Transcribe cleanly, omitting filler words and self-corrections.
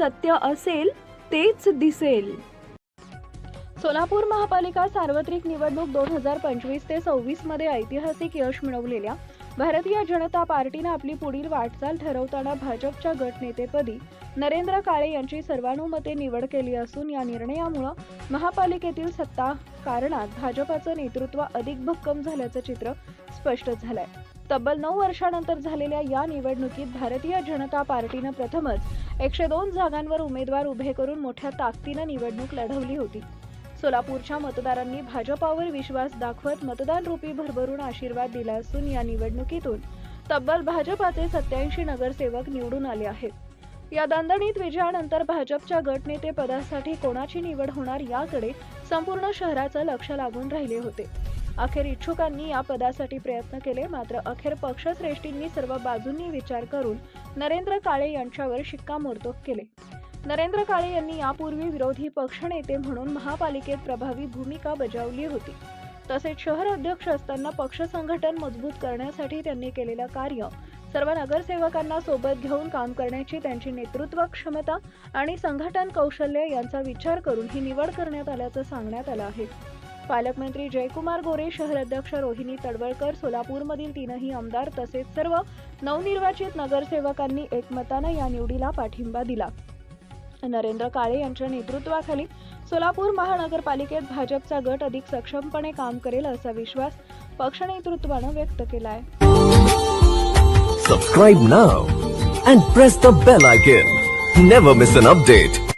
सत्य असेल तेच दिसेल. सोलापूर महापालिका सार्वत्रिक निवडणूक 2025 ते 26 मध्ये ऐतिहासिक यश मिळवलेल्या भारतीय जनता पार्टीने आपली पुढील वाटचाल ठरवताना भाजपच्या गटनेतेपदी नरेंद्र काळे यांची सर्वानुमते निवड केली असून या निर्णयामुळे महापालिकेतील सत्ता कारणात भाजपचं नेतृत्व अधिक भक्कम झाल्याचं चित्र स्पष्ट झालंय. तब्बल 9 वर्षांनंतर झालेल्या या निवडणुकीत भारतीय जनता पार्टीने प्रथमच 102 जागांवर उमेदवार उभे करून मोठ्या ताकदीने निवडणूक लढवली होती. सोलापूरच्या मतदारांनी भाजपावर विश्वास दाखवत मतदान रूपी भरभरून आशीर्वाद दिला असून या निवडणुकीतून तब्बल भाजपाचे 87 नगरसेवक निवडून आले आहेत. या दणदणीत विजयानंतर भाजपच्या गटनेते पदासाठी कोणाची निवड होणार याकडे संपूर्ण शहराचं लक्ष लागून राहिले होते. अखेर इच्छुकांनी या पदासाठी प्रयत्न केले, मात्र अखेर पक्षश्रेष्ठींनी सर्व बाजूंनी विचार करून नरेंद्र काळे यांच्यावर शिक्कामोर्तब केले. नरेंद्र काळे यांनी यापूर्वी विरोधी पक्षनेते म्हणून महापालिकेत प्रभावी भूमिका बजावली होती. तसेच शहर अध्यक्ष असताना पक्ष संघटन मजबूत करण्यासाठी त्यांनी केलेलं कार्य, सर्व नगरसेवकांना सोबत घेऊन काम करण्याची त्यांची नेतृत्व क्षमता आणि संघटन कौशल्य यांचा विचार करून ही निवड करण्यात आल्याचं सांगण्यात आलं आहे. पालकमंत्री जयकुमार गोरे, शहर अध्यक्ष रोहिणी तडवळकर, सोलापूरमधील 3ही आमदार तसेच सर्व नवनिर्वाचित नगरसेवकांनी एकमताने या निवडीला पाठिंबा दिला. नरेंद्र काळे यांच्या नेतृत्वाखाली सोलापूर महानगरपालिकेत भाजपचा गट अधिक सक्षमपणे काम करेल असा विश्वास पक्ष नेतृत्वाने व्यक्त केलाय. Subscribe now and press the bell icon. Never miss an update.